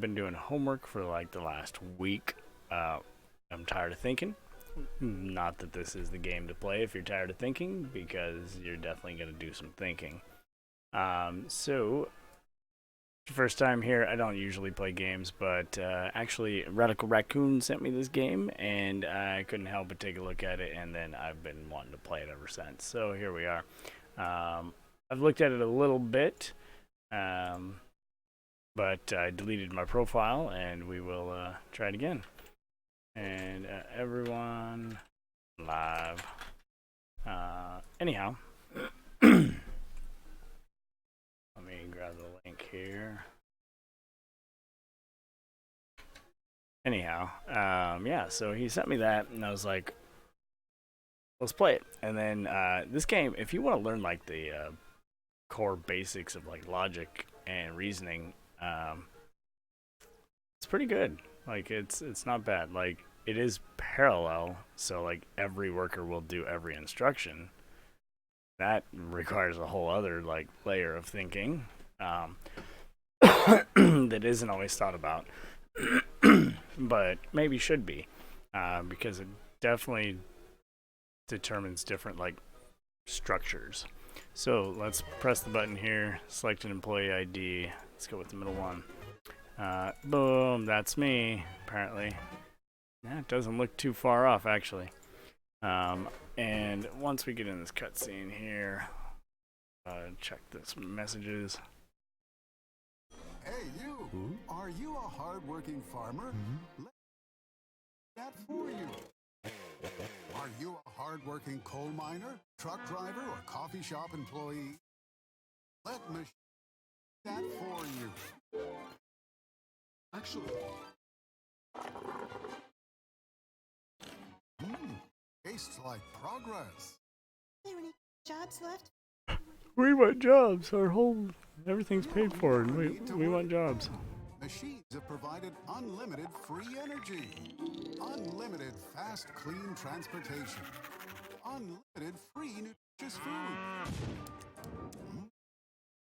been doing homework for like the last week. I'm tired of thinking. Not that this is the game to play if you're tired of thinking, because you're definitely going to do some thinking. So, first time here, I don't usually play games, but actually, Radical Raccoon sent me this game, and I couldn't help but take a look at it, and then I've been wanting to play it ever since. So, here we are. I've looked at it a little bit, but I deleted my profile, and we will try it again. And everyone live. Anyhow, let me grab the link here. Anyhow, yeah, so he sent me that, and I was like, let's play it. And then this game, if you want to learn like the core basics of like logic and reasoning, it's pretty good. Like it's not bad. Like it is parallel, so like every worker will do every instruction. That requires a whole other like layer of thinking that isn't always thought about, but maybe should be, because it definitely determines different like structures. So let's press the button here, select an employee ID. Let's go with the middle one. Boom, that's me, apparently. Yeah, it doesn't look too far off, actually. And once we get in this cutscene here, check this messages. Hey, you! Ooh. Are you a hard-working farmer? Let that for you. Are you a hard-working coal miner, truck driver, or coffee shop employee? Let me that for you. Actually, tastes like progress. Are there any jobs left? We want jobs. Everything's paid for, and we want jobs. Machines have provided unlimited free energy, unlimited fast, clean transportation, unlimited free nutritious food.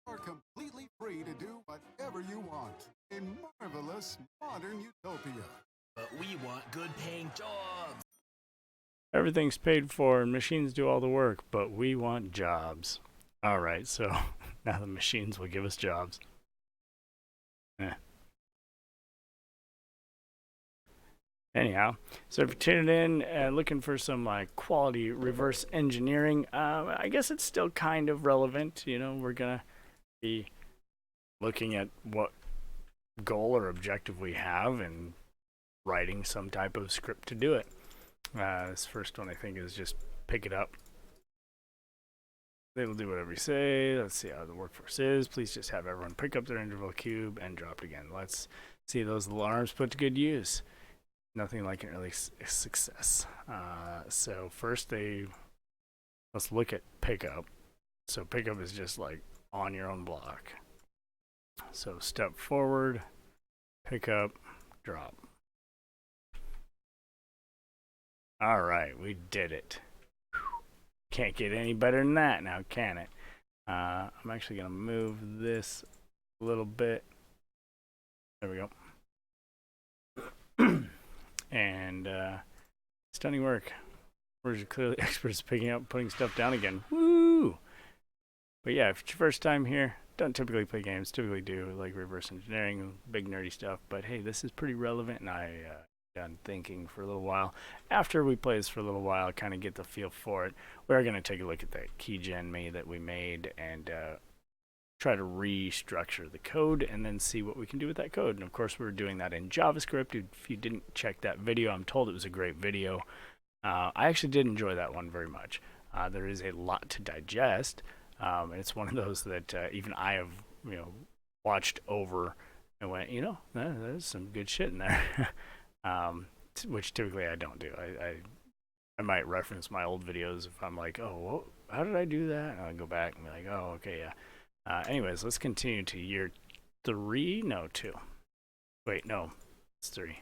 You are completely free to do whatever you want. A marvelous modern utopia. But we want good-paying jobs. Everything's paid for, and machines do all the work, but we want jobs. All right, so now the machines will give us jobs. Anyhow, so if you're tuning in and looking for some like quality reverse engineering, I guess it's still kind of relevant. You know, we're gonna be looking at what goal or objective we have and writing some type of script to do it. This first one I think is just pick it up. It'll do whatever you say. Let's see how the workforce is. Please just have everyone pick up their interval cube and drop it again. Let's see those alarms put to good use. Nothing like an early success. So first let's look at pickup. So pickup is just like on your own block. So step forward, pick up, drop. All right, we did it. Can't get any better than that now, can it? I'm actually going to move this a little bit. There we go. And stunning work. We're clearly experts at picking up, putting stuff down again. Woo! But yeah, if it's your first time here, don't typically play games. Typically do like reverse engineering, big nerdy stuff. But hey, this is pretty relevant, and I done thinking for a little while. After we play this for a little while, kind of get the feel for it, we're going to take a look at that keygenme that we made and try to restructure the code and then see what we can do with that code. And of course, we're doing that in JavaScript. If you didn't check that video, I'm told it was a great video. I actually did enjoy that one very much. There is a lot to digest, and it's one of those that even I have, watched over and went, there's some good shit in there. Which typically I don't do. I might reference my old videos if I'm like, oh, how did I do that? And I'll go back and be like, oh, okay, yeah. Anyways, let's continue to year 3. No, 2. Wait, no, it's 3.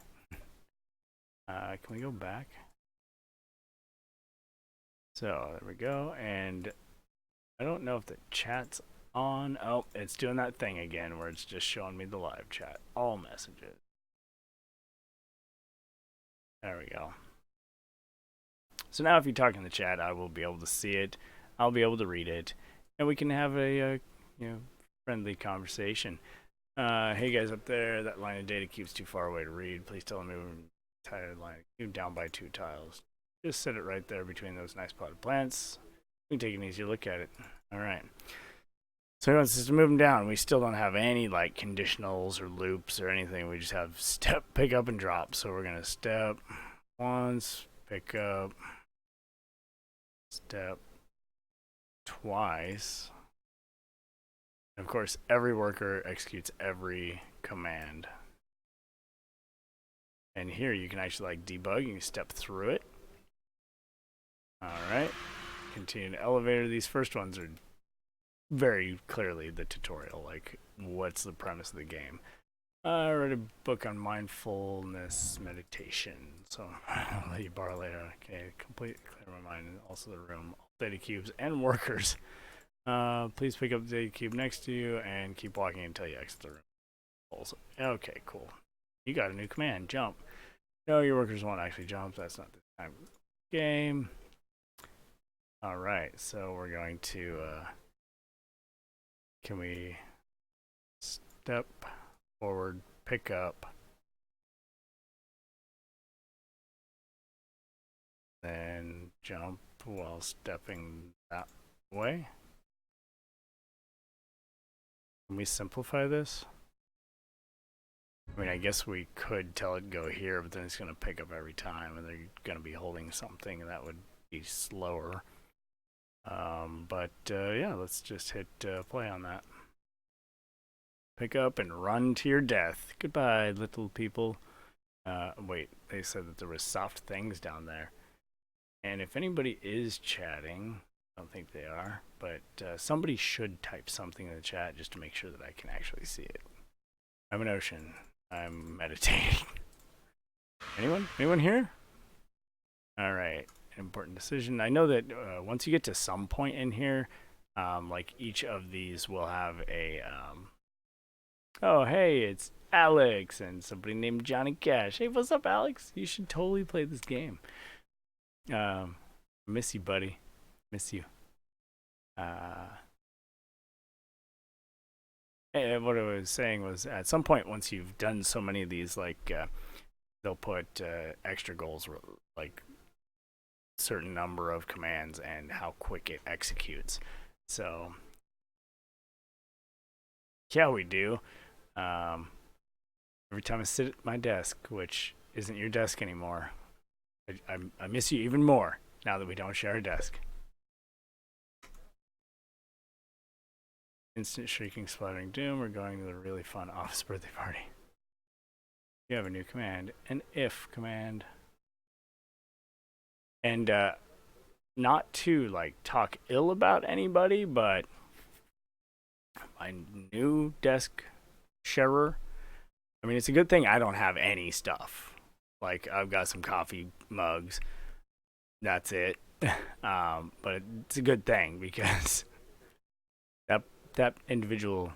Can we go back? So there we go. And I don't know if the chat's on. Oh, it's doing that thing again where it's just showing me the live chat. All messages. There we go. So now if you talk in the chat, I will be able to see it. I'll be able to read it. And we can have a friendly conversation. Hey guys up there, that line of data keeps too far away to read. Please tell me entire line cube down by 2 tiles. Just set it right there between those nice potted plants. We can take an easier look at it. All right. So he wants us to move them down. We still don't have any like conditionals or loops or anything. We just have step, pick up, and drop. So we're gonna step once, pick up, step twice. And of course, every worker executes every command. And here you can actually like debug. You can step through it. All right. Continue to elevator. These first ones are very clearly the tutorial. Like, what's the premise of the game? I read a book on mindfulness meditation, so I'll let you borrow later. Okay, completely clear my mind and also the room. Data cubes and workers. Please pick up the data cube next to you and keep walking until you exit the room. Also, okay, cool. You got a new command, jump. No, your workers won't actually jump. That's not the time of the game. All right, so we're going to, can we step forward, pick up, then jump while stepping that way? Can we simplify this? I mean, I guess we could tell it go here, but then it's going to pick up every time, and they're going to be holding something, and that would be slower. Yeah, let's just hit play on that. Pick up and run to your death. Goodbye, little people. Wait, they said that there was soft things down there. And if anybody is chatting, I don't think they are, but somebody should type something in the chat just to make sure that I can actually see it. I'm an ocean. I'm meditating. Anyone? Anyone here? All right. Important decision. I know that once you get to some point in here, like each of these will have a oh, hey, it's Alex and somebody named Johnny Cash. Hey, what's up, Alex? You should totally play this game. Miss you, buddy. Miss you. What I was saying was, at some point, once you've done so many of these, like they'll put extra goals, like certain number of commands and how quick it executes. So yeah, we do. Every time I sit at my desk, which isn't your desk anymore, I miss you even more now that we don't share a desk. Instant shrieking, splattering doom. We're going to the really fun office birthday party. You have a new command, an if command. And not to like talk ill about anybody, but my new desk sharer, I mean, it's a good thing I don't have any stuff. Like, I've got some coffee mugs. That's it. But it's a good thing because that individual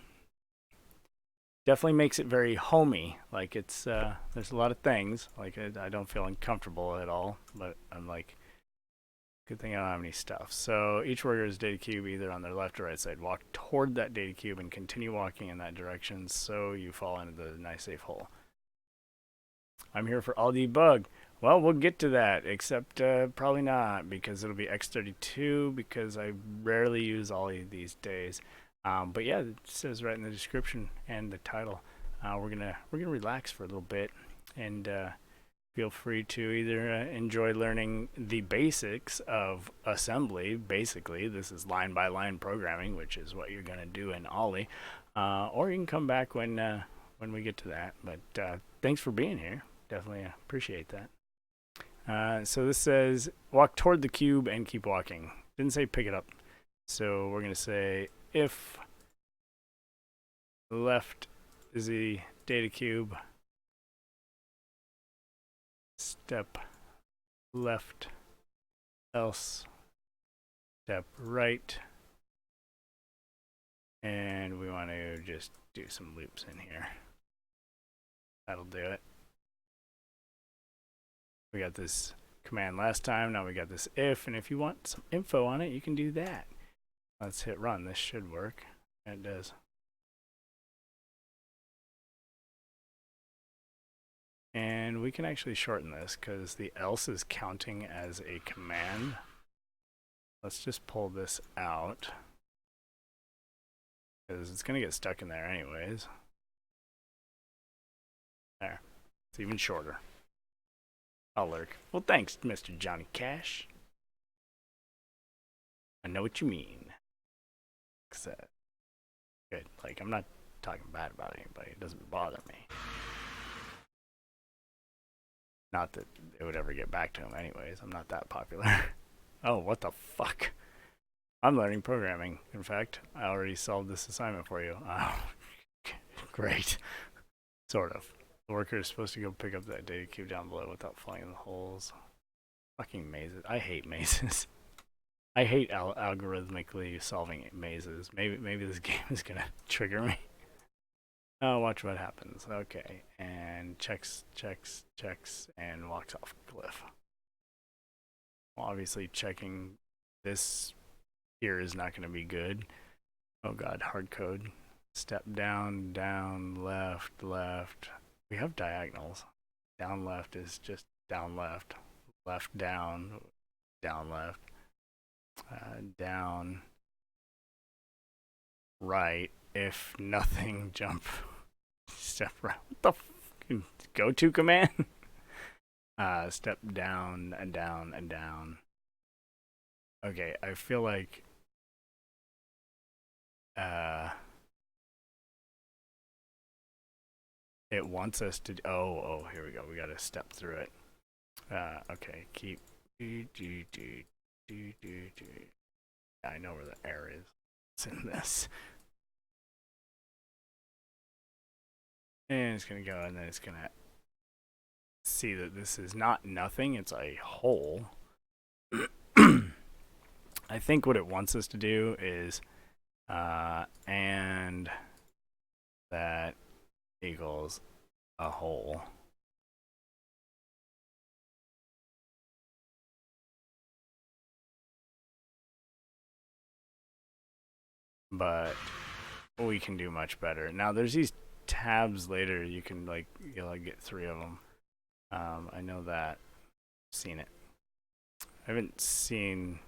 definitely makes it very homey. Like, it's there's a lot of things. Like, I don't feel uncomfortable at all. But I'm like, good thing I don't have any stuff. So each worker is data cube either on their left or right side. Walk toward that data cube and continue walking in that direction so you fall into the nice safe hole. I'm here for all debug. Well, we'll get to that, except probably not, because it'll be X32 because I rarely use Ollie these days. But yeah, it says right in the description and the title. We're gonna relax for a little bit and feel free to either enjoy learning the basics of assembly. Basically, this is line-by-line programming, which is what you're going to do in Ollie. Or you can come back when we get to that. But thanks for being here. Definitely appreciate that. So this says, walk toward the cube and keep walking. Didn't say pick it up. So we're going to say if left is the data cube, step left, else step right, And we want to just do some loops in here. That'll do it. We got this command last time, now we got this if, and if you want some info on it, you can do that. Let's hit run. This should work. It does. And we can actually shorten this because the else is counting as a command. Let's just pull this out because it's going to get stuck in there anyways. There. It's even shorter. I'll lurk. Well, thanks, Mr. Johnny Cash. I know what you mean. Good. Like, I'm not talking bad about anybody. It doesn't bother me. Not that it would ever get back to him anyways. I'm not that popular. Oh, what the fuck? I'm learning programming. In fact, I already solved this assignment for you. Oh, great. Sort of. The worker is supposed to go pick up that data cube down below without falling in the holes. Fucking mazes. I hate mazes. I hate algorithmically solving mazes. Maybe this game is gonna trigger me. Oh, watch what happens. Okay, and checks, and walks off cliff. Well, obviously checking this here is not gonna be good. Oh god, hard code. Step down, down, left. We have diagonals. Down left is just down left. Left down, down left. Down right. If nothing, jump. Step right. What the fucking go-to command? Step down and down and down. Okay, I feel like it wants us to. Oh, here we go. We got to step through it. Okay, keep. I know where the error is. It's in this. And it's going to go, and then it's going to see that this is not nothing. It's a hole. I think what it wants us to do is, and that equals a hole. But we can do much better. Now there's these tabs later. You can you'll get 3 of them. I know that. I've seen it. I haven't seen,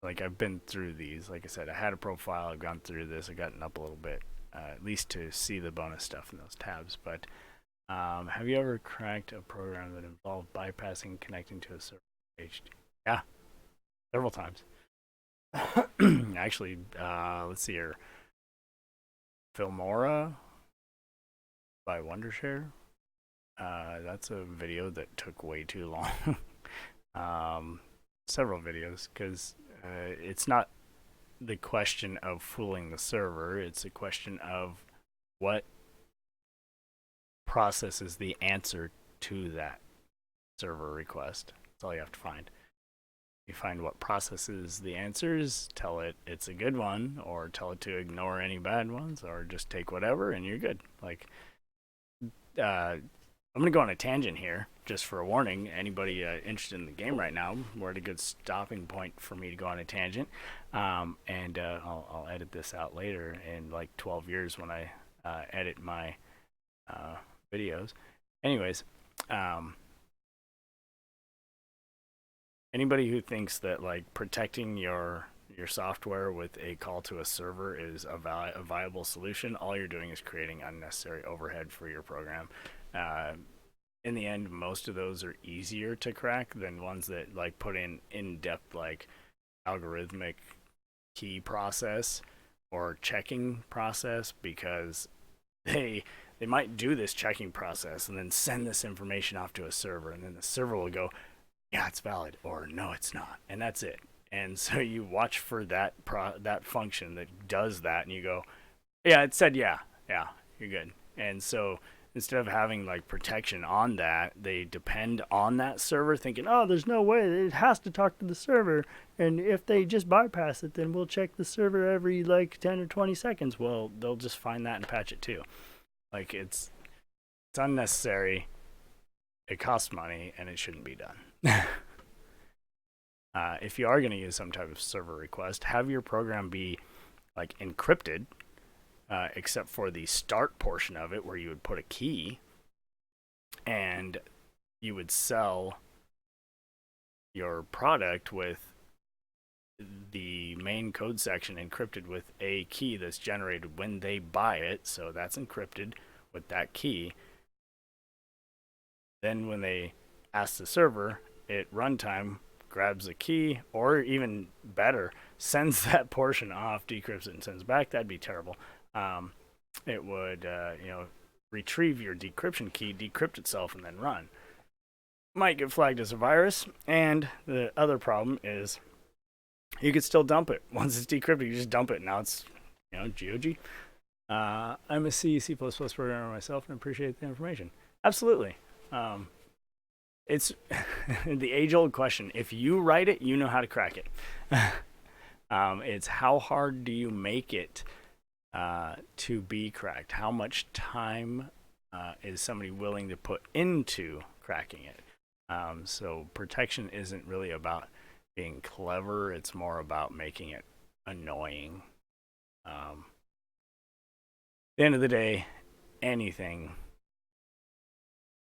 I've been through these. Like I said, I had a profile. I've gone through this. I've gotten up a little bit, at least to see the bonus stuff in those tabs. But have you ever cracked a program that involved bypassing connecting to a server page? Yeah, several times. Actually, let's see here. Filmora by Wondershare. That's a video that took way too long. Several videos, because it's not the question of fooling the server. It's a question of what processes the answer to that server request. That's all you have to find. You find what processes the answers, tell it it's a good one, or tell it to ignore any bad ones, or just take whatever, and you're good. I'm going to go on a tangent here, just for a warning. Anybody interested in the game right now, we're at a good stopping point for me to go on a tangent. And I'll edit this out later in 12 years when I edit my videos. Anyways, anybody who thinks that protecting your software with a call to a server is a viable solution, all you're doing is creating unnecessary overhead for your program. In the end, most of those are easier to crack than ones that put in-depth algorithmic key process or checking process, because they might do this checking process and then send this information off to a server, and then the server will go, yeah, it's valid, or no, it's not, and that's it. And so you watch for that function that does that, and you go, yeah, it said yeah, you're good. And so instead of having like protection on that, they depend on that server thinking, oh, there's no way, it has to talk to the server, and if they just bypass it, then we'll check the server every like 10 or 20 seconds. Well, they'll just find that and patch it too. Like it's unnecessary, it costs money, and it shouldn't be done. If you are going to use some type of server request, have your program be like encrypted, except for the start portion of it where you would put a key and you would sell your product with the main code section encrypted with a key that's generated when they buy it. So that's encrypted with that key. Then when they ask the server, at runtime grabs a key, or even better, sends that portion off, decrypts it, and sends back. That'd be terrible. It would, retrieve your decryption key, decrypt itself, and then run. Might get flagged as a virus, and the other problem is you could still dump it. Once it's decrypted, you just dump it. Now it's, GOG. I'm a C programmer myself and appreciate the information. Absolutely. It's the age-old question. If you write it, you know how to crack it. It's how hard do you make it to be cracked? How much time is somebody willing to put into cracking it? So protection isn't really about being clever. It's more about making it annoying. At the end of the day, anything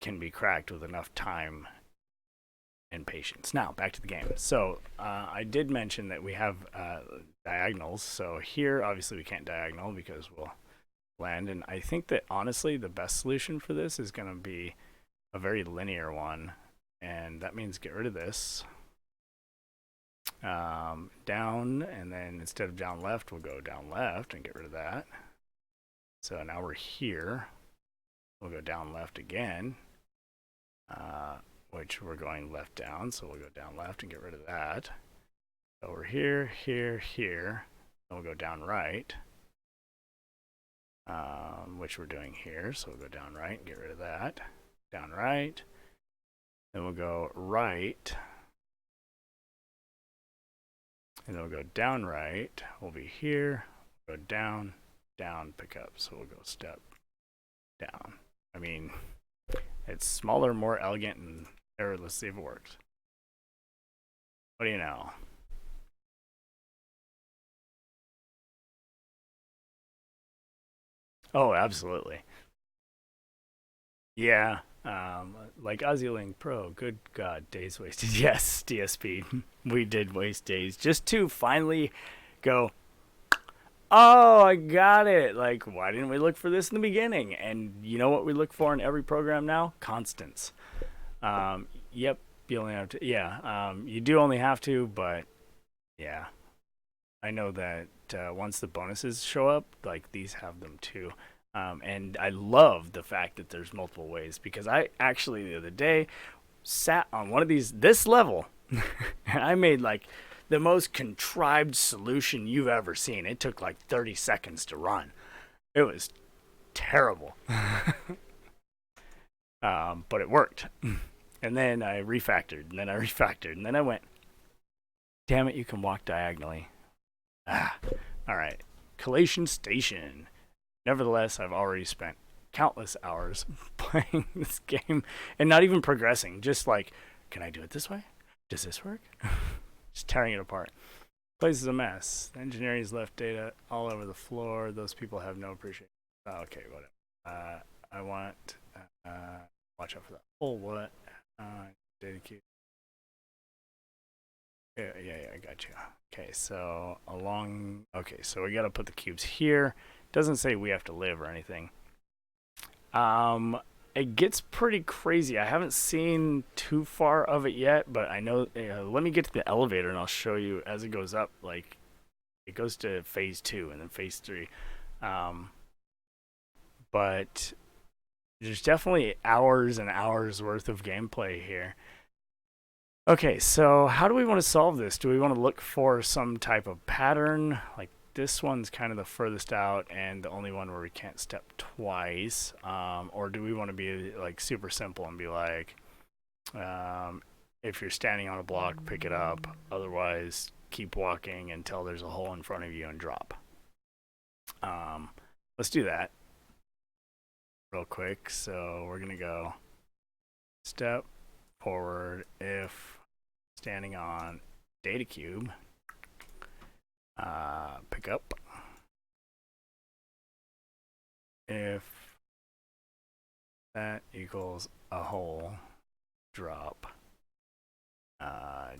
can be cracked with enough time and patience. Now, back to the game. So I did mention that we have diagonals. So here, obviously, we can't diagonal because we'll land. And I think that, honestly, the best solution for this is going to be a very linear one. And that means get rid of this. Down, and then instead of down left, we'll go down left and get rid of that. So now we're here. We'll go down left again. Which we're going left down, so we'll go down left and get rid of that. So we're here, here, here. Then we'll go down right, which we're doing here. So we'll go down right and get rid of that. Down right. Then we'll go right. And then we'll go down right. We'll be here. Go down, down, pick up. So we'll go step down. I mean, it's smaller, more elegant, and let's see if it works. What do you know? Oh, absolutely. Yeah. Like OzzyLink Pro. Good God, days wasted. Yes, DSP. We did waste days just to finally go, oh, I got it. Like, why didn't we look for this in the beginning? And you know what we look for in every program now? Constants. Yep, you only have to, you do only have to, but yeah. I know that once the bonuses show up, like these have them too. And I love the fact that there's multiple ways, because I actually the other day sat on one of this level and I made like the most contrived solution you've ever seen. It took like 30 seconds to run. It was terrible. But it worked. And then I refactored, and then I refactored, and then I went, damn it, you can walk diagonally. All right. Collation Station. Nevertheless, I've already spent countless hours playing this game and not even progressing. Just like, can I do it this way? Does this work? Just tearing it apart. Place is a mess. The engineering's left data all over the floor. Those people have no appreciation. Oh, okay, whatever. I want, watch out for that. Oh, what? Data queue. Yeah, I got you. Okay, so so we gotta put the cubes here. Doesn't say we have to live or anything. It gets pretty crazy. I haven't seen too far of it yet, but I know, let me get to the elevator and I'll show you as it goes up. Like, it goes to phase 2 and then phase 3. But there's definitely hours and hours worth of gameplay here. Okay, so how do we want to solve this? Do we want to look for some type of pattern, like this one's kind of the furthest out and the only one where we can't step twice? Or do we want to be like super simple and be like, if you're standing on a block, pick it up. Otherwise, keep walking until there's a hole in front of you and drop. Let's do that real quick. So we're gonna go step forward if standing on data cube. Pick up if that equals a hole, drop,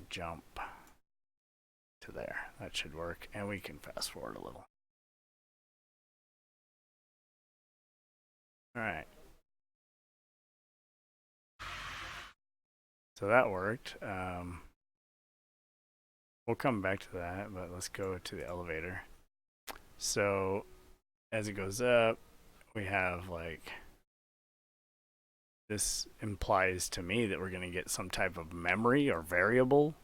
jump to there. That should work, and we can fast forward a little. All right. So that worked. We'll come back to that, but let's go to the elevator. So as it goes up, we have like, this implies to me that we're going to get some type of memory or variable.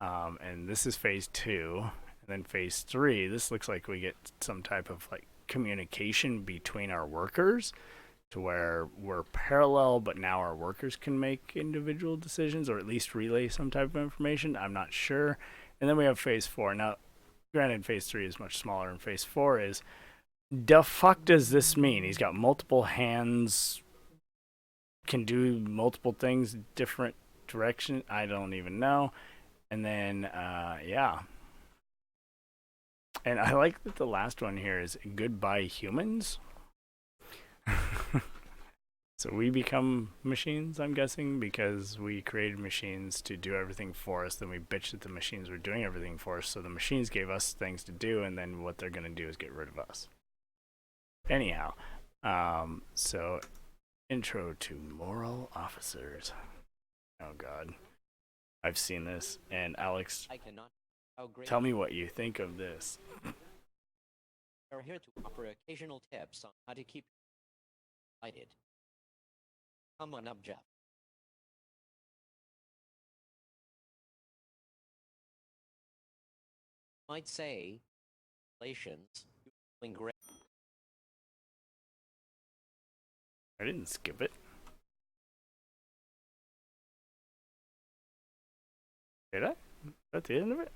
And this is phase 2. And then phase 3, this looks like we get some type of like communication between our workers to where we're parallel, but now our workers can make individual decisions or at least relay some type of information. I'm not sure. And then we have phase 4. Now, granted, phase 3 is much smaller, and phase 4 is, the fuck does this mean? He's got multiple hands, can do multiple things, different direction. I don't even know. And then, yeah. And I like that the last one here is goodbye humans. So we become machines, I'm guessing, because we created machines to do everything for us. Then we bitched that the machines were doing everything for us. So the machines gave us things to do, and then what they're going to do is get rid of us. Anyhow, so intro to moral officers. Oh, God. I've seen this. And Alex, tell me what you think of this. We're here to offer occasional tips on how to keep excited. Come on up, Jeff. Might say, relations, doing great. I didn't skip it. Did I? At the end of it?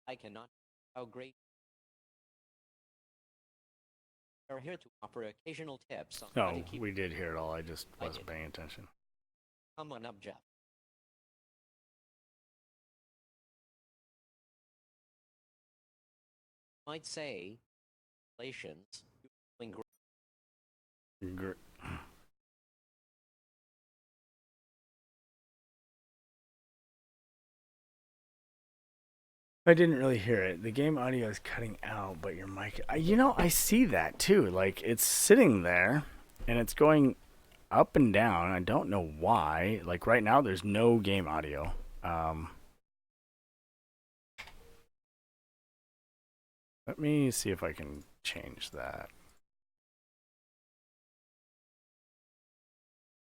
I cannot. How great. We're here to offer occasional tips on how to No, keep. we did hear it all. I just wasn't paying attention. Come on up, Jeff. Might say, relations, doing great. I didn't really hear it. The game audio is cutting out, but your mic... You know, I see that too. Like, it's sitting there, and it's going up and down. I don't know why. Like, right now, there's no game audio. Let me see if I can change that.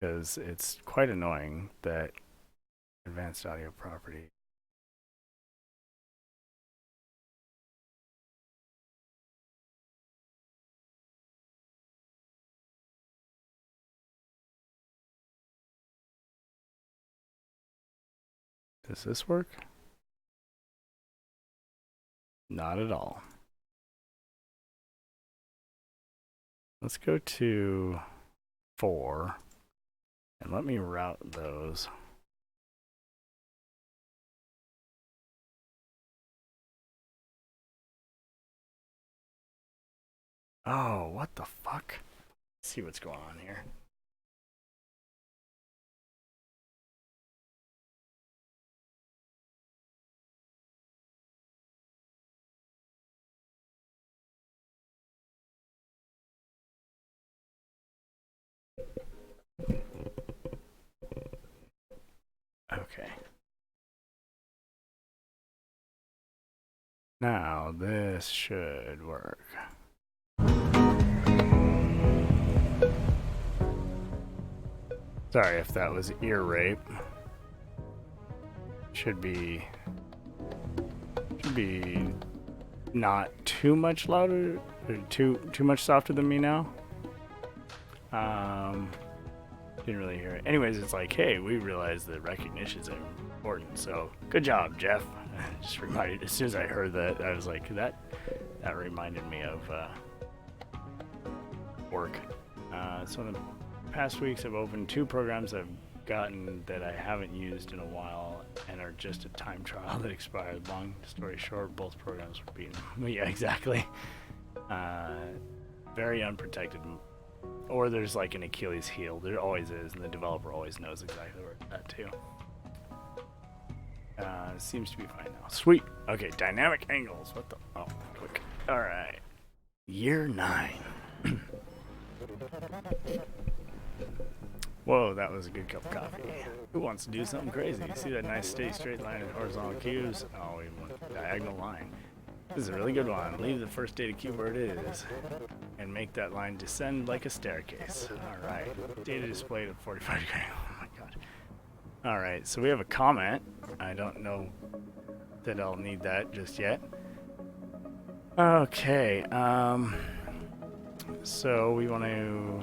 Because it's quite annoying that advanced audio property... Does this work? Not at all. Let's go to 4 and let me route those. Oh, what the fuck? Let's see what's going on here. Okay. Now this should work. Sorry if that was ear rape. should be not too much louder or too much softer than me now. Didn't really hear it. Anyways, it's like, hey, we realize that recognitions are important, so good job, Jeff. Just reminded, as soon as I heard that, I was like, that reminded me of work. So in the past weeks, I've opened 2 programs I've gotten that I haven't used in a while and are just a time trial that expired. Long story short, both programs were beaten. Yeah, exactly. Very unprotected. Or there's like an Achilles heel. There always is, and the developer always knows exactly where it's at too. Seems to be fine now. Sweet. Okay, dynamic angles. What the? Oh, quick. All right. Year 9. Whoa, that was a good cup of coffee. Who wants to do something crazy? You see that nice steady straight line and horizontal cubes? Oh, we want a diagonal line. This is a really good one. Leave the first data cube where it is and make that line descend like a staircase. All right. Data displayed at 45 degrees. Oh my god. All right, so we have a comment. I don't know that I'll need that just yet. Okay. So we want to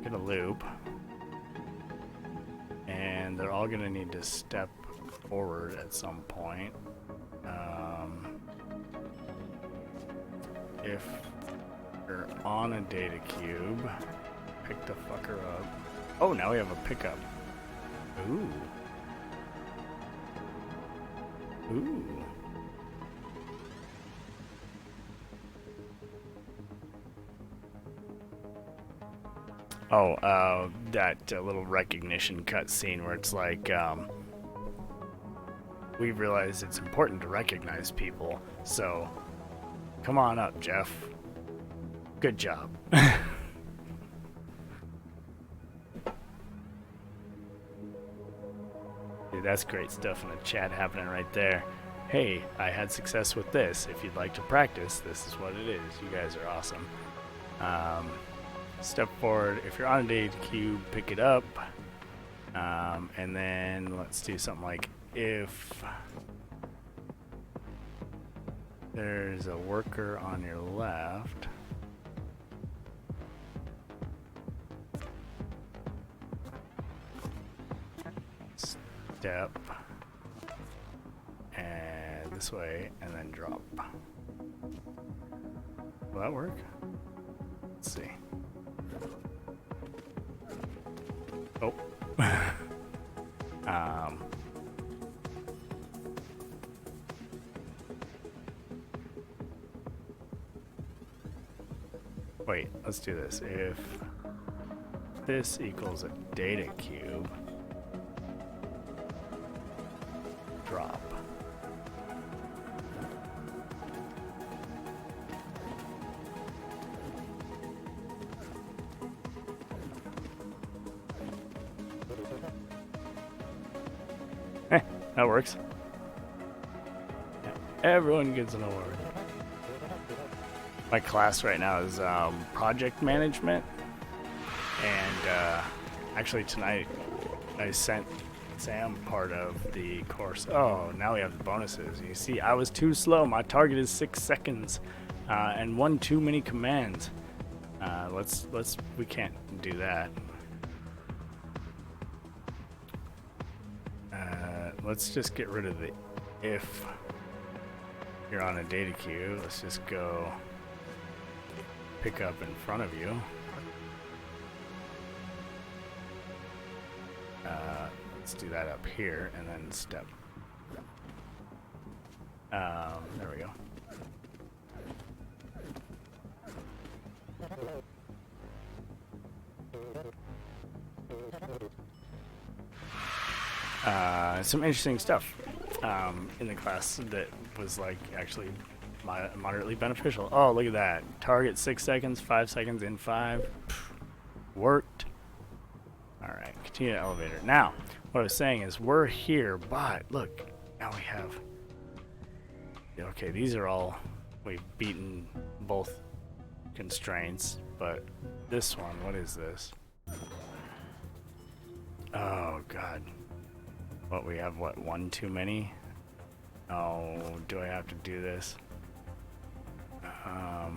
get a loop, and they're all going to need to step forward at some point. If you're on a data cube, pick the fucker up. Oh, now we have a pickup. Ooh. Ooh. Oh, that little recognition cutscene where it's like, we realize it's important to recognize people, so come on up, Jeff. Good job. Dude, that's great stuff in the chat happening right there. Hey, I had success with this. If you'd like to practice, this is what it is. You guys are awesome. Step forward. If you're on a data cube, pick it up. And then let's do something like, if there's a worker on your left, step and this way and then drop. Will that work? Let's see. Oh. Wait, let's do this. If this equals a data cube, drop. That works. Yeah, everyone gets an award. My class right now is project management, and actually tonight I sent Sam part of the course. Oh, now we have the bonuses. You see, I was too slow. My target is 6 seconds, and one too many commands. We can't do that. Let's just get rid of the if you're on a data queue. Let's just go pick up in front of you. Let's do that up here and then step. There we go. Some interesting stuff in the class that was like actually moderately beneficial. Oh, look at that. Target 6 seconds, 5 seconds in 5. Worked. Alright, continue to elevator. Now, what I was saying is we're here, but look, now we have... Okay, these are all... We've beaten both constraints, but this one, what is this? Oh god. What, we have what, one too many? Oh, do I have to do this? I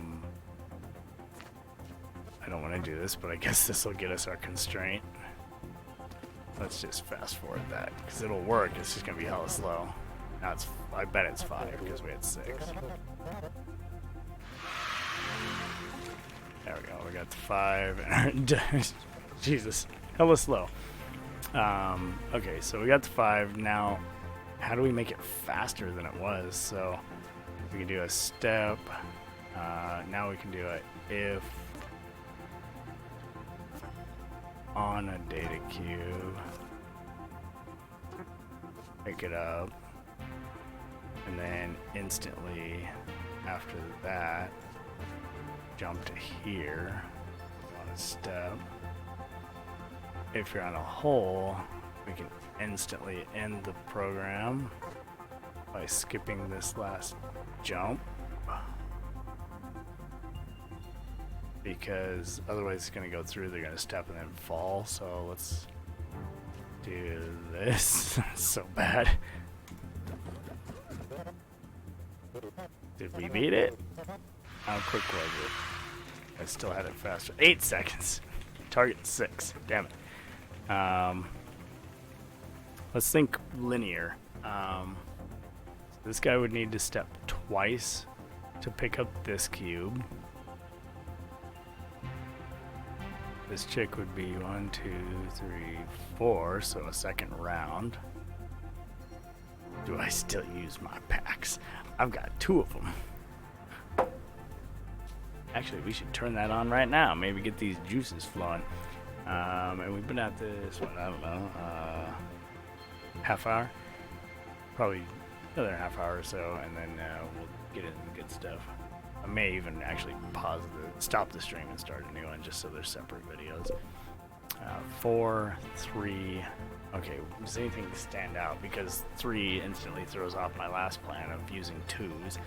don't want to do this, but I guess this will get us our constraint. Let's just fast forward that, because it'll work. It's just gonna be hella slow. Now it's, I bet it's 5 because we had 6. There we go. We got the 5. And Jesus, hella slow. Okay, so we got the 5. Now, how do we make it faster than it was? So we can do a step. Now we can do a if on a data cube. Pick it up. And then instantly after that, jump to here on a step. If you're on a hole, we can instantly end the program by skipping this last jump, because otherwise it's going to go through, they're going to step and then fall. So let's do this. So bad. Did we beat it? How quick was it? I still had it faster. 8 seconds. Target 6. Damn it. Let's think linear. This guy would need to step twice to pick up this cube. This chick would be 1, 2, 3, 4, so a second round. Do I still use my packs? I've got 2 of them. Actually, we should turn that on right now. Maybe get these juices flowing. And we've been at this, what, I don't know, half hour? Probably another half hour or so, and then we'll get into the good stuff. I may even actually stop the stream and start a new one just so they're separate videos. 4, 3. Okay, does anything stand out? Because 3 instantly throws off my last plan of using 2s.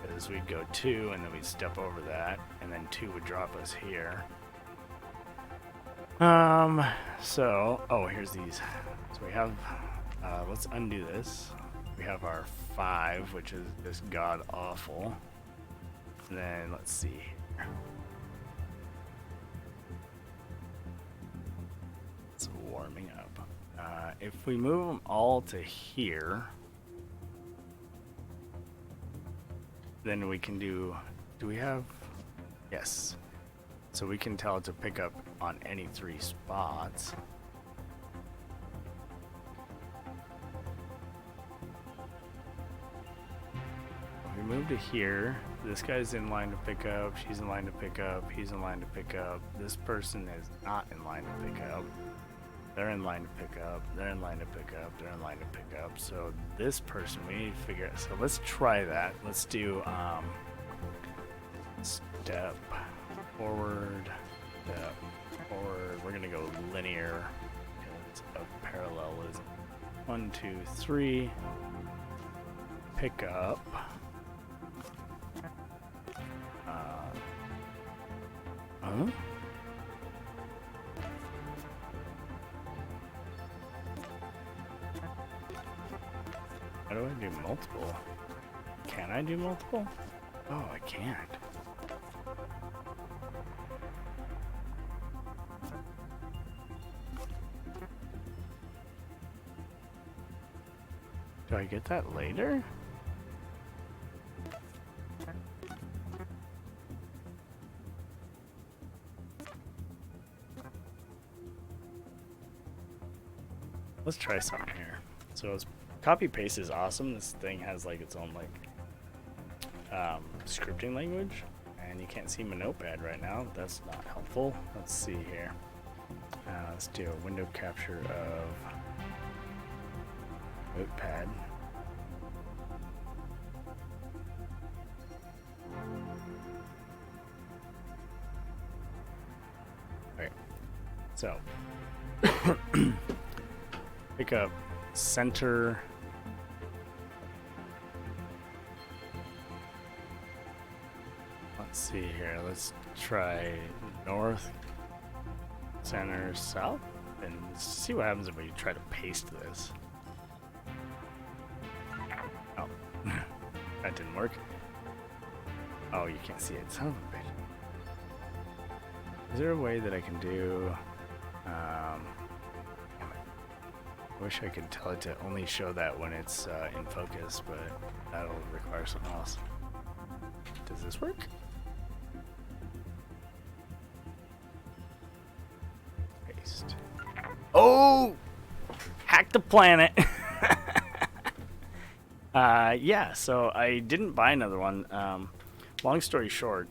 Because we'd go 2 and then we'd step over that, and then 2 would drop us here. So, oh, here's these. So we have, let's undo this. We have our 5, which is this god awful. And then let's see here. It's warming up. If we move them all to here, then we can do we have, yes. So we can tell it to pick up on any 3 spots. We move to here. This guy's in line to pick up. She's in line to pick up. He's in line to pick up. This person is not in line to pick up. They're in line to pick up. They're in line to pick up. They're in line to pick up. So this person, we need to figure out. So let's try that. Let's do step forward, step forward. We're gonna go linear because of parallelism. 1, 2, 3. Pick up. Huh? How do I do multiple? Can I do multiple? Oh, I can't. Do I get that later? Let's try something here. So it's copy paste is awesome. This thing has like its own like scripting language, and you can't see my notepad right now. That's not helpful. Let's see here. Let's do a window capture of notepad. Okay, so pick up center. Let's see here. Let's try north, center, south. and see what happens if we try to paste this. Oh, that didn't work. Oh, you can't see it. Son of a bitch. Is there a way that I can do... damn it. I wish I could tell it to only show that when it's in focus, but that'll require something else. Does this work? Paste. Oh! Hack the planet! Yeah, so I didn't buy another one. Long story short,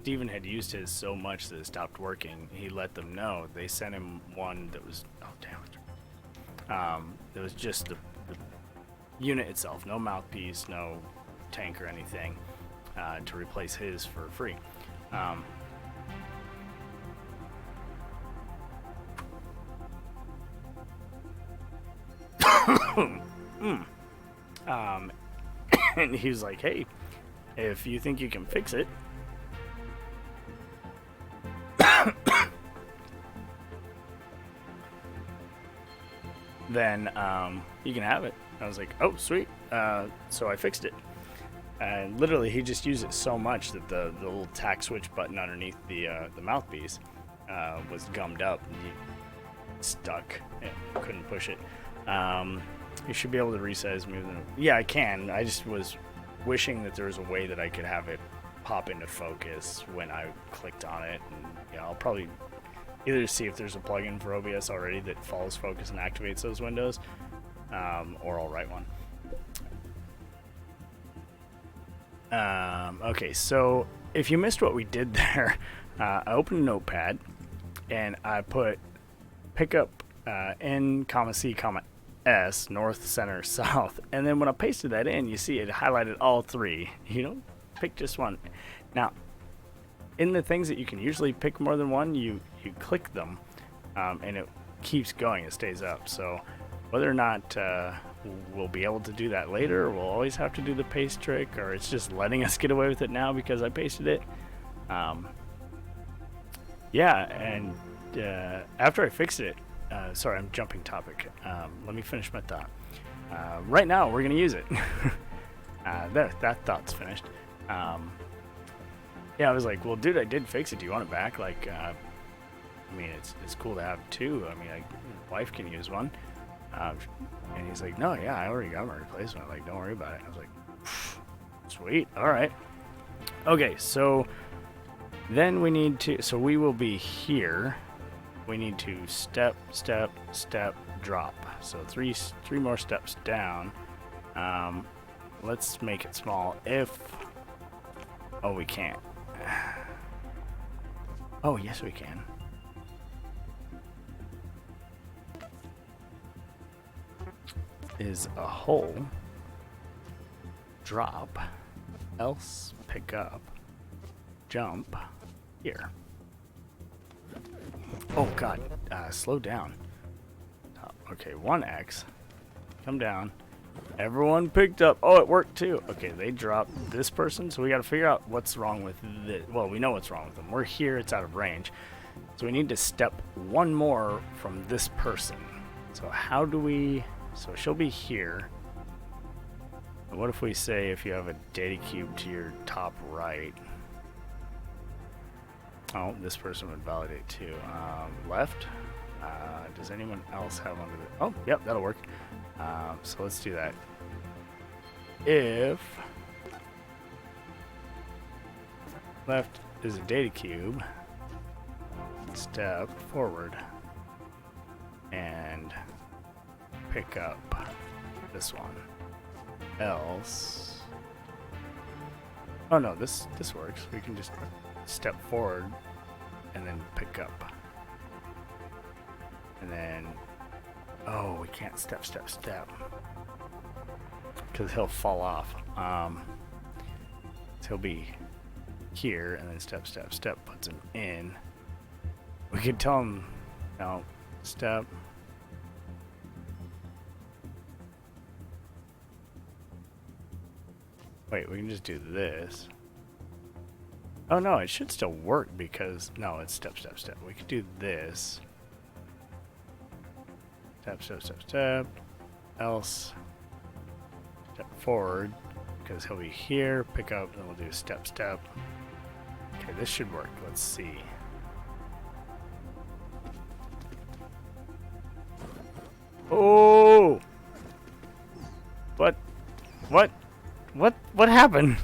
Steven had used his so much that it stopped working. He let them know. They sent him one that was... Oh, damn it. It was just the unit itself. No mouthpiece, no tank or anything. To replace his for free. And he was like, hey, if you think you can fix it, then you can have it. I was like, oh, sweet. So I fixed it. And literally, he just used it so much that the little tack switch button underneath the mouthpiece was gummed up. And he stuck. Yeah, couldn't push it. You should be able to resize me. Yeah, I can. I just was wishing that there was a way that I could have it pop into focus when I clicked on it. And yeah, I'll probably either see if there's a plugin for OBS already that follows focus and activates those windows, or I'll write one. Okay, so if you missed what we did there, I opened a notepad and I put pickup N, comma C, comma S, north, center, south, and then when I pasted that in, you see it highlighted all three. You don't pick just one. Now, in the things that you can usually pick more than one, you click them, and it keeps going. It stays up. So whether or not we'll be able to do that later, or we'll always have to do the paste trick, or it's just letting us get away with it now because I pasted it. Yeah, and after I fixed it, sorry, I'm jumping topic. Let me finish my thought. Right now, we're going to use it. There, that thought's finished. Yeah, I was like, well, dude, I did fix it. Do you want it back? Like, I mean, it's cool to have two. I mean, my wife can use one. And he's like, no, yeah, I already got my replacement. Like, don't worry about it. I was like, sweet. All right. Okay, so then we need to, so we will be here. We need to step, step, step, drop. So three more steps down. Let's make it small. Oh, we can't. Oh, yes, we can. Is a hole, drop, else pick up, jump, here. Oh god, slow down. Okay, 1x, come down. Everyone picked up. Oh, it worked too. Okay, they dropped this person, so we got to figure out what's wrong with this. Well, we know what's wrong with them. We're here, it's out of range. So we need to step one more from this person. So how do we... So she'll be here. What if we say if you have a data cube to your top right? Oh, this person would validate too. Left? Does anyone else have under the... Oh, yep, that'll work. So let's do that. If left is a data cube, step forward and pick up this one. Else, oh no, this works. We can just step forward and then pick up, and then oh, we can't step because he'll fall off. So he'll be here and then step puts him in. We could tell him no, step. Wait, we can just do this. Oh no, it should still work because no, it's step. We could do this. Step, step, step, step. Else. Step forward, because he'll be here. Pick up, and we'll do step, step. Okay, this should work. Let's see. Oh! What? What? What happened?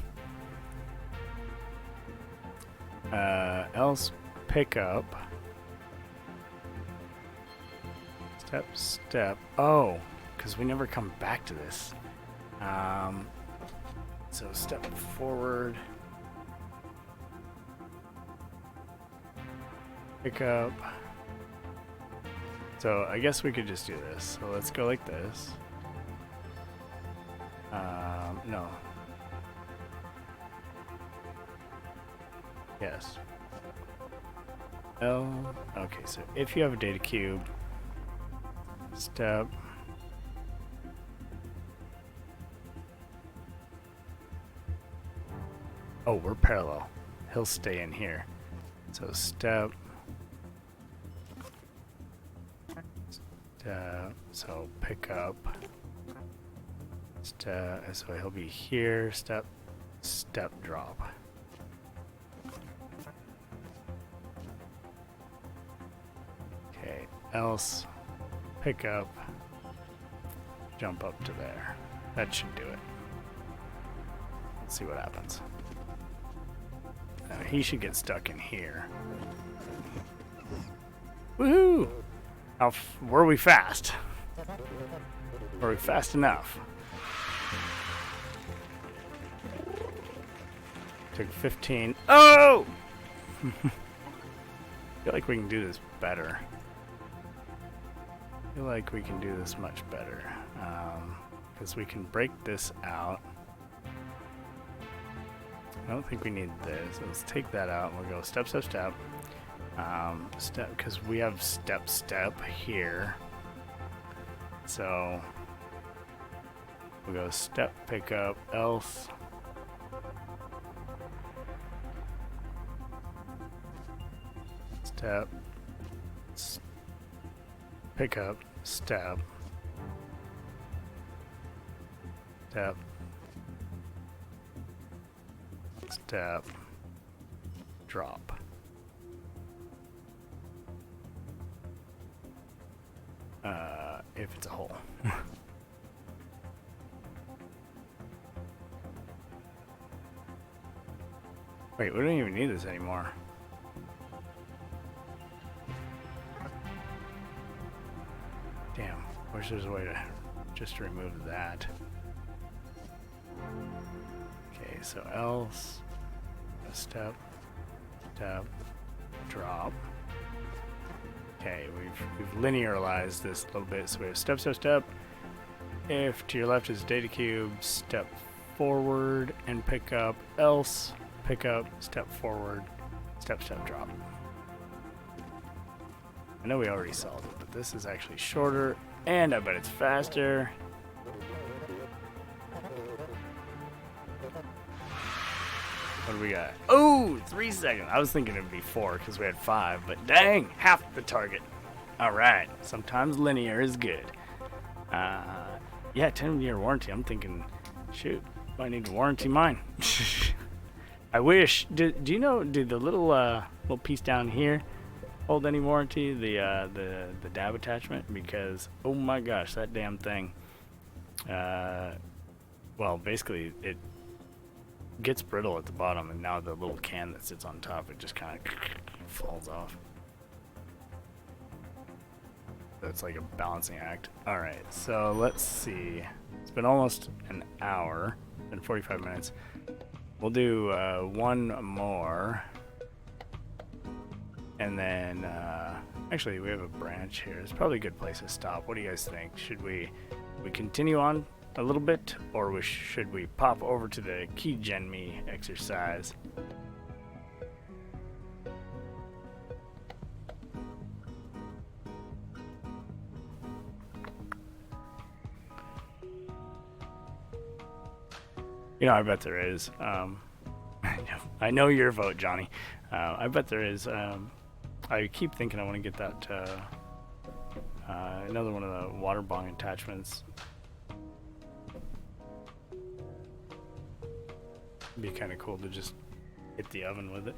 Else pick up. Step, step. Oh, because we never come back to this. So step forward. Pick up. So I guess we could just do this. So let's go like this. No. Yes. L. Okay, so if you have a data cube, step. Oh, we're parallel. He'll stay in here. So step. Step. So pick up. Step. So he'll be here. Step. Step drop. Okay. Else. Pick up. Jump up to there. That should do it. Let's see what happens. He should get stuck in here. Woohoo! Were we fast? Were we fast enough? Took 15. Oh! I feel like we can do this better. I feel like we can do this much better. Because we can break this out. I don't think we need this. Let's take that out and we'll go step, step, step. Step, because we have step, step here. So we'll go step, pick up, else. Step, pick up, step, step, step, drop. If it's a hole. Wait, we don't even need this anymore. Damn, wish there's a way to just remove that. Okay, so else, step, step, drop. Okay, we've linearized this a little bit, so we have step, step, step. If to your left is data cube, step forward and pick up, else, pick up, step forward, step, step, drop. I know we already solved it, but this is actually shorter, and I bet it's faster. What do we got? Oh, 3 seconds. I was thinking it would be 4 because we had 5, but dang, half the target. All right, sometimes linear is good. Yeah, 10-year warranty. I'm thinking, shoot, I need to warranty mine. I wish. Do you know? Did the little piece down here hold any warranty? The dab attachment? Because oh my gosh, that damn thing. Well, basically it gets brittle at the bottom, and now the little can that sits on top, it just kind of falls off. So it's like a balancing act. All right, so let's see. It's been almost an hour, been 45 minutes. We'll do one more, and then actually we have a branch here. It's probably a good place to stop. What do you guys think? Should we continue on a little bit, or should we pop over to the keygenme exercise? You know, I bet there is. I know your vote, Johnny. I bet there is. I keep thinking I want to get that Another one of the water bong attachments. It'd be kind of cool to just hit the oven with it.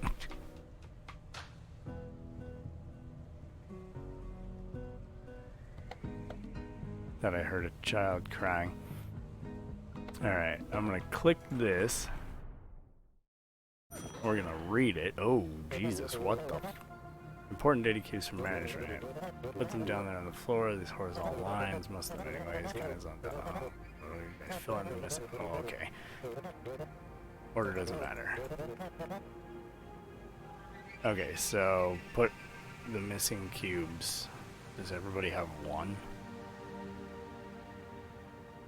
Thought I heard a child crying. Alright, I'm gonna click this. We're gonna read it. Oh, Jesus, what the? Important data cues from management. Put them down there on the floor. These horizontal lines, most of them anyways, kind of on the. Fill in the missing. Oh, okay. Order doesn't matter. Okay, so put the missing cubes. Does everybody have one?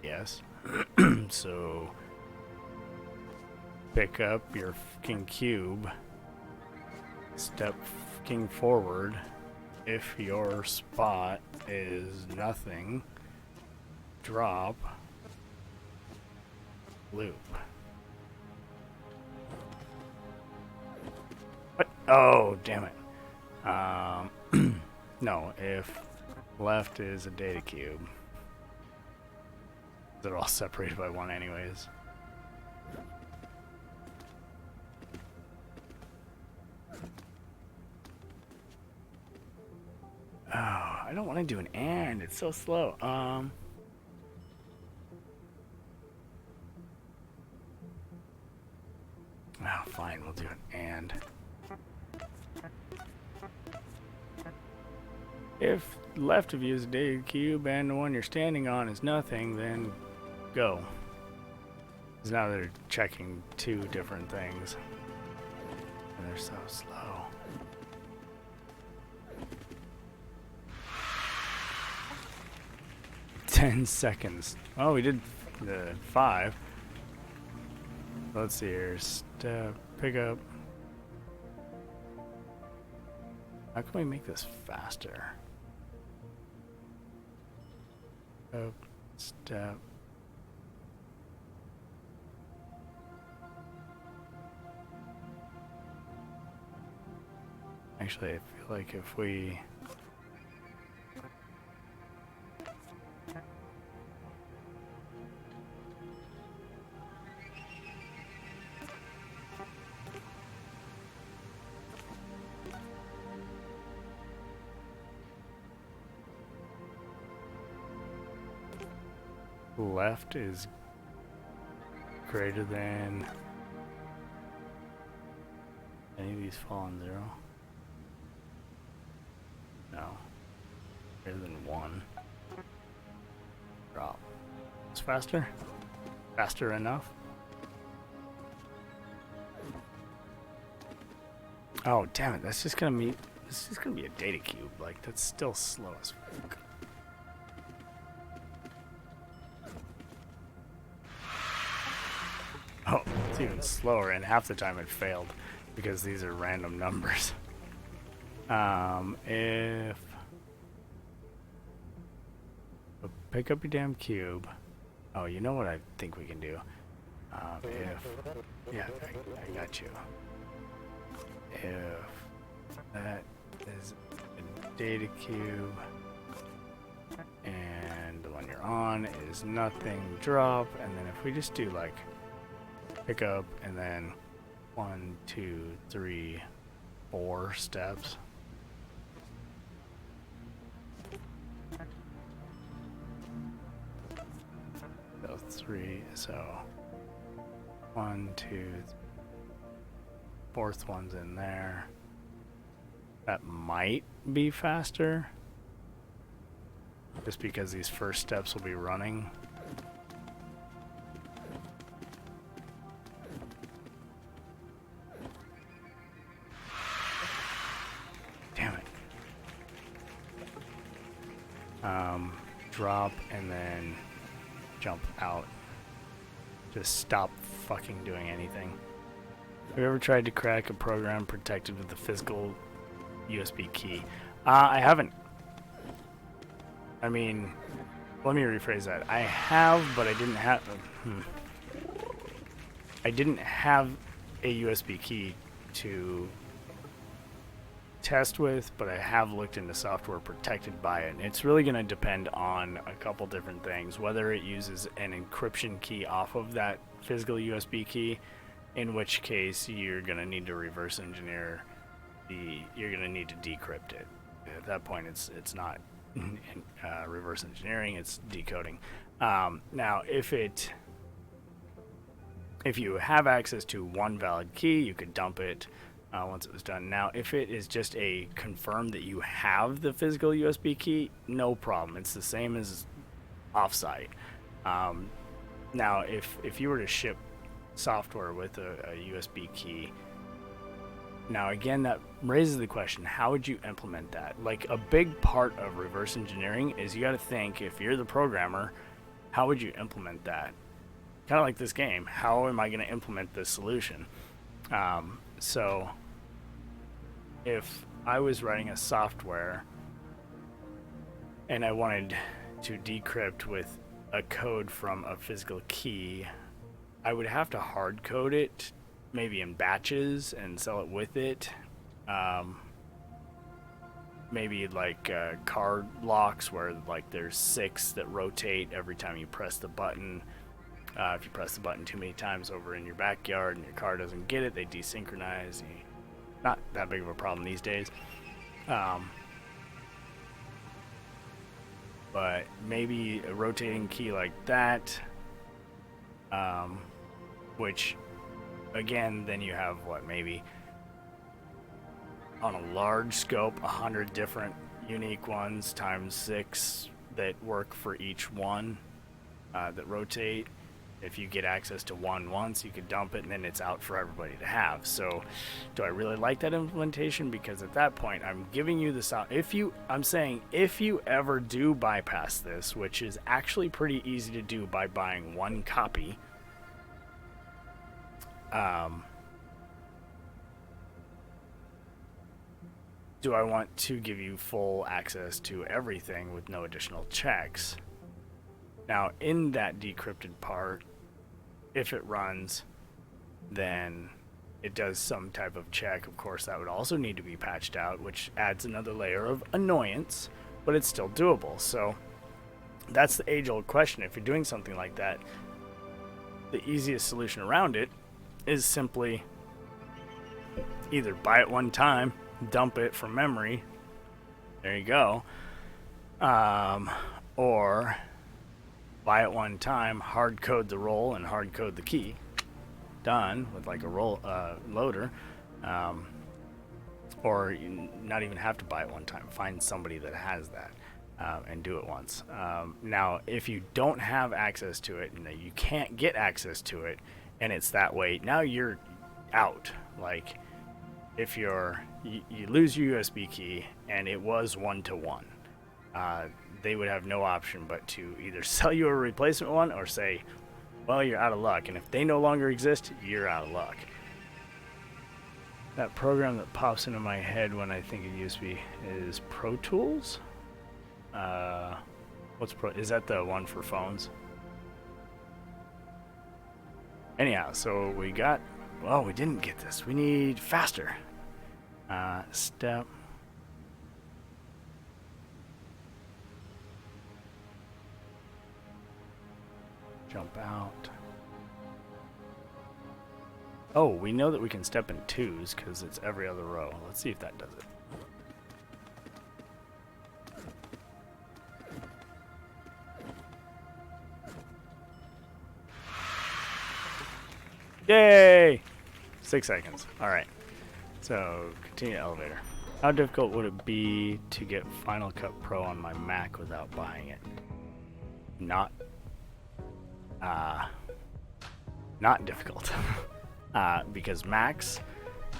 Yes. So pick up your fucking cube. Step fucking forward. If your spot is nothing, drop. Loop. What? Oh, damn it. No, if left is a data cube. They're all separated by one anyways. Oh, I don't want to do an and. It's so slow. Oh, fine. We'll do an and. If left of you is a data cube and the one you're standing on is nothing, then go. Because now they're checking two different things. And they're so slow. $10 seconds. Oh, we did the 5. Let's see here. Step, pick up. How can we make this faster? Up, step. Actually, I feel like if we left is greater than any of these fall on 0. No. Greater than 1. Drop. It's faster? Faster enough? Oh, damn it. That's just gonna be... This is gonna be a data cube. Like, that's still slow as fuck. Oh, it's even slower, and half the time it failed because these are random numbers. If pick up your damn cube. Oh, you know what I think we can do? Yeah, I got you. If that is a data cube and the one you're on is nothing, drop, and then if we just do like pick up and then 1, 2, 3, 4 steps. So 3, so 1, 2, fourth one's in there. That might be faster, just because these first steps will be running. Damn it. Drop and then jump out. Just stop fucking doing anything. Have you ever tried to crack a program protected with a physical USB key? I haven't. I mean, let me rephrase that. I have, but I didn't have... I didn't have a USB key to test with, but I have looked into software protected by it. And it's really going to depend on a couple different things, whether it uses an encryption key off of that physical USB key, in which case you're going to need to reverse engineer you're going to need to decrypt it. At that point, it's not reverse engineering, it's decoding. Now, if you have access to one valid key, you could dump it once it was done. Now, if it is just a confirm that you have the physical USB key, no problem. It's the same as offsite. Now, if you were to ship software with a USB key, now again, that raises the question, how would you implement that? Like, a big part of reverse engineering is you got to think, if you're the programmer, how would you implement that? Kind of like this game, how am I going to implement this solution? So if I was writing a software and I wanted to decrypt with a code from a physical key, I would have to hard code it, maybe in batches, and sell it with it. Maybe like card locks where like there's 6 that rotate every time you press the button. If you press the button too many times over in your backyard and your car doesn't get it, they desynchronize. Not that big of a problem these days. But maybe a rotating key like that, which again, then you have what, maybe on a large scope 100 different unique ones times 6 that work for each one that rotate. If you get access to one once, you could dump it and then it's out for everybody to have. So do I really like that implementation? Because at that point, I'm giving you the I'm saying if you ever do bypass this, which is actually pretty easy to do by buying one copy, do I want to give you full access to everything with no additional checks? Now, in that decrypted part, if it runs, then it does some type of check. Of course, that would also need to be patched out, which adds another layer of annoyance, but it's still doable. So that's the age-old question. If you're doing something like that, the easiest solution around it is simply either buy it one time, dump it from memory, there you go, or buy it one time, hard code the roll and hard code the key, done with like a roll loader, or you not even have to buy it one time, find somebody that has that and do it once. Now if you don't have access to it, you can't get access to it, and it's that way, now you're out. Like, if you lose your USB key and it was 1-to-1, they would have no option but to either sell you a replacement one or say, well, you're out of luck. And if they no longer exist, you're out of luck. That program that pops into my head when I think of USB is Pro Tools. Is that the one for phones? Anyhow, so we didn't get this. We need faster. Step. Jump out. Oh, we know that we can step in 2s because it's every other row. Let's see if that does it. Yay! 6 seconds. Alright. So, continue elevator. How difficult would it be to get Final Cut Pro on my Mac without buying it? Not difficult. Because Macs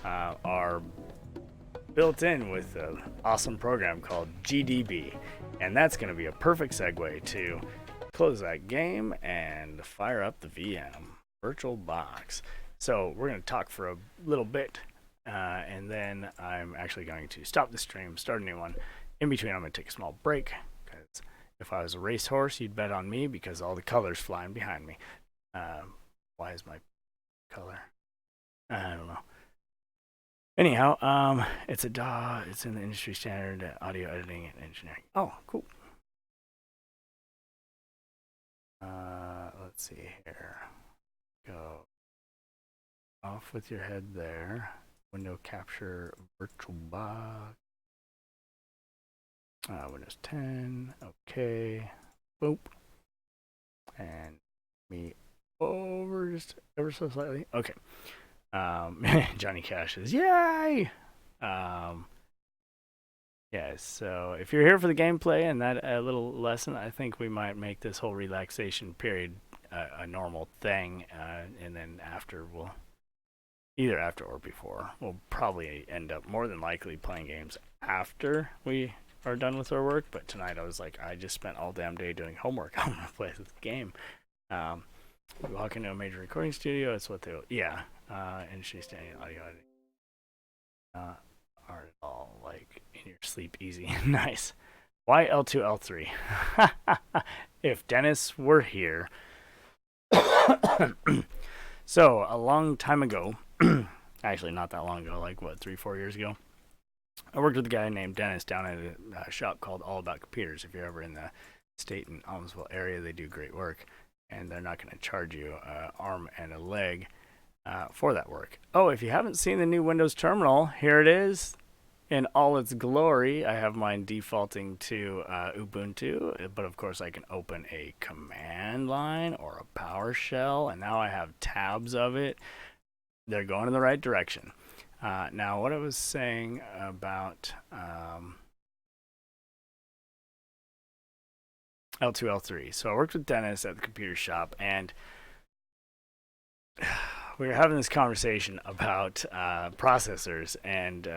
are built in with an awesome program called GDB. And that's going to be a perfect segue to close that game and fire up the VM. VirtualBox. So we're going to talk for a little bit, and then I'm actually going to stop the stream, start a new one. In between, I'm going to take a small break, because if I was a racehorse, you'd bet on me because all the colors flying behind me. Why is my color? I don't know. Anyhow, it's a DAW. It's in the industry standard audio editing and engineering. Oh, cool. Let's see here. Go off with your head there. Window capture VirtualBox. Windows 10. Okay. Boop. And me over just ever so slightly. Okay. Johnny Cash is yay. Yeah, so if you're here for the gameplay and that little lesson, I think we might make this whole relaxation period a normal thing, and then after we'll either after or before we'll probably end up more than likely playing games after we are done with our work. But tonight I was like, I just spent all damn day doing homework. I'm gonna play this game. We walk into a major recording studio. It's what they'll and she's standing audio editing. Are it all like in your sleep easy? Nice. Why L2 L3? If Dennis were here. So a long time ago, actually not that long ago, like what, 3-4 years ago, I worked with a guy named Dennis down at a shop called All About Computers. If you're ever in the state and Almsville area, they do great work, and they're not going to charge you an arm and a leg for that work. Oh, if you haven't seen the new Windows terminal, here it is in all its glory. I have mine defaulting to Ubuntu, but of course I can open a command line or a PowerShell, and now I have tabs of it. They're going in the right direction. Now, what I was saying about L2, L3. So I worked with Dennis at the computer shop, and we were having this conversation about processors, and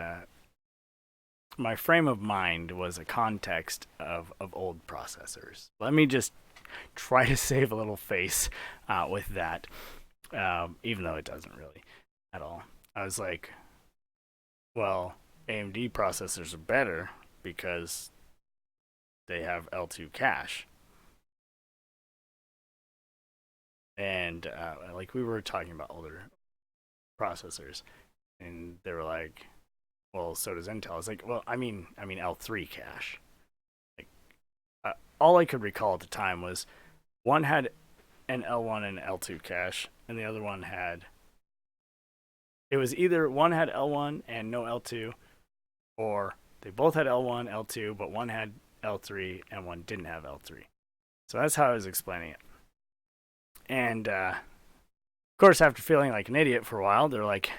my frame of mind was a context of old processors. Let me just try to save a little face with that, even though it doesn't really at all. I was like, well, AMD processors are better because they have L2 cache. And like we were talking about older processors, and they were like, well, so does Intel. I was like, well, I mean L3 cache. Like, all I could recall at the time was one had an L1 and L2 cache, and the other one had. It was either one had L1 and no L2, or they both had L1, L2, but one had L3 and one didn't have L3. So that's how I was explaining it. And of course, after feeling like an idiot for a while, they're like,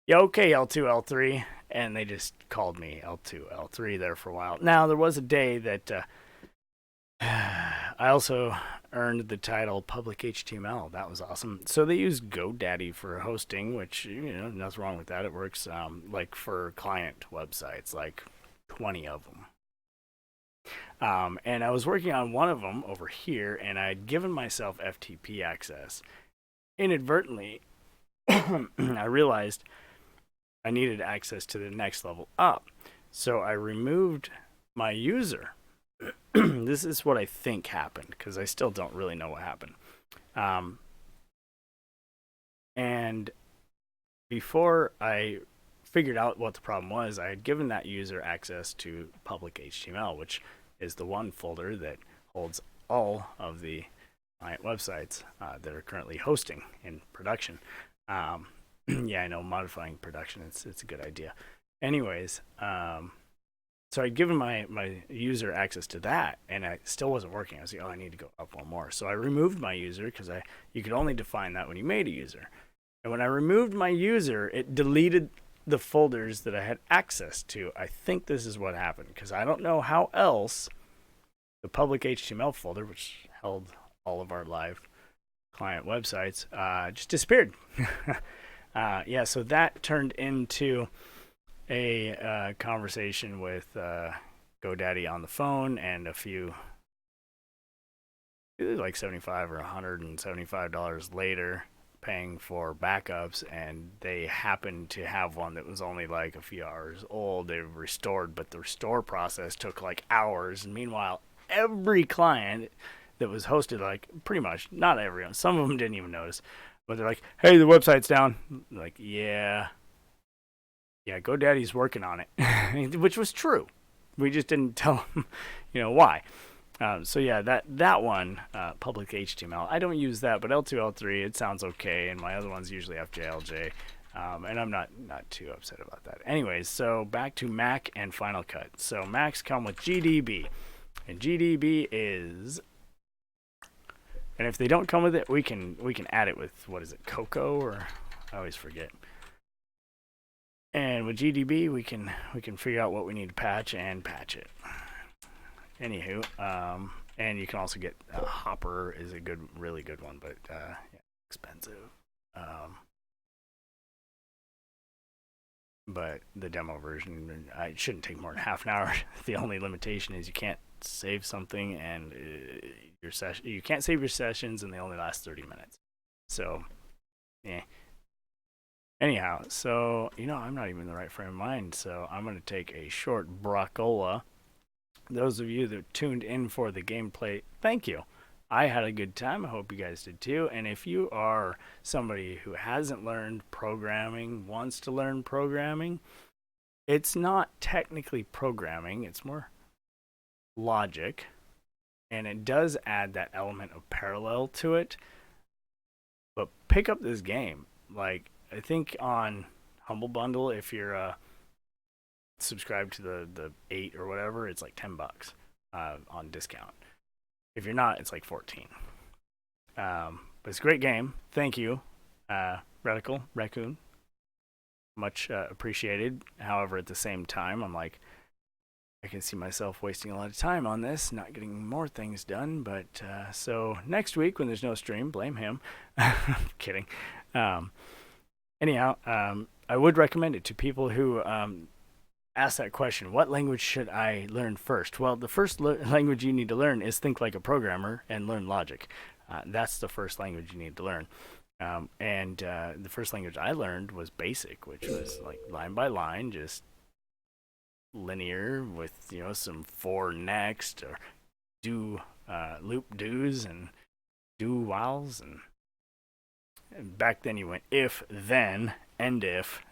yeah, okay, L2, L3. And they just called me L2, L3 there for a while. Now, there was a day that I also earned the title Public HTML. That was awesome. So they use GoDaddy for hosting, which, nothing wrong with that. It works like for client websites, like 20 of them. And I was working on one of them over here, and I had given myself FTP access. Inadvertently, I realized I needed access to the next level up. So I removed my user. This is what I think happened, because I still don't really know what happened. And before I figured out what the problem was, I had given that user access to public HTML, which is the one folder that holds all of the client websites that are currently hosting in production. Yeah, I know, modifying production, it's a good idea. Anyways, so I'd given my user access to that, and it still wasn't working. I was like, I need to go up one more. So I removed my user, because you could only define that when you made a user. And when I removed my user, it deleted the folders that I had access to. I think this is what happened, because I don't know how else the public HTML folder, which held all of our live client websites, just disappeared. Yeah, so that turned into a conversation with GoDaddy on the phone, and a few, like $75 or $175 later, paying for backups, and they happened to have one that was only like a few hours old. They restored, but the restore process took like hours. And meanwhile, every client that was hosted, like pretty much, not everyone, some of them didn't even notice, But they're like, hey, the website's down. Like, yeah, GoDaddy's working on it, which was true. We just didn't tell them, why. So yeah, that one, public HTML, I don't use that, but L2, L3, it sounds okay, and my other ones usually FJLJ, and I'm not too upset about that. Anyways, so back to Mac and Final Cut. So Macs come with GDB, and GDB is, and if they don't come with it, we can add it with, what is it, Cocoa, or I always forget. And with GDB, we can figure out what we need to patch and patch it. Anywho, and you can also get Hopper is a really good one, but expensive. But the demo version, it shouldn't take more than half an hour. The only limitation is you can't save something, and you can't save your sessions, and they only last 30 minutes. So, yeah. Anyhow, so I'm not even in the right frame of mind, so I'm gonna take a short bracola. Those of you that tuned in for the gameplay, thank you. I had a good time. I hope you guys did too. And if you are somebody who hasn't learned programming, wants to learn programming, it's not technically programming. It's more logic. And it does add that element of parallel to it. But pick up this game. Like, I think on Humble Bundle, if you're subscribe to the 8 or whatever, it's like $10 on discount. If you're not, it's like 14. But it's a great game. Thank you, Raccoon. Much appreciated. However, at the same time, I'm like, I can see myself wasting a lot of time on this, not getting more things done. But so next week when there's no stream, blame him. Kidding. Anyhow, I would recommend it to people who ask that question, what language should I learn first? Well, the first language you need to learn is think like a programmer and learn logic. That's the first language you need to learn. And the first language I learned was BASIC, which was like line by line, just linear with, some for next or do loop do's and do whiles. And back then you went if, then, end if,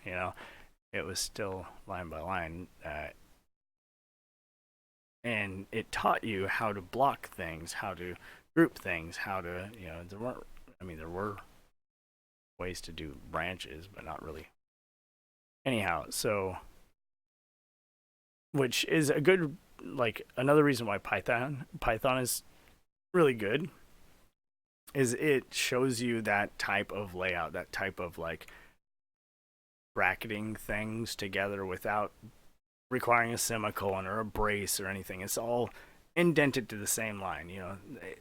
it was still line by line, and it taught you how to block things, how to group things, how to, there were ways to do branches, but not really. Anyhow, so, which is a good, another reason why Python is really good, is it shows you that type of layout, that type of bracketing things together without requiring a semicolon or a brace or anything. It's all indented to the same line.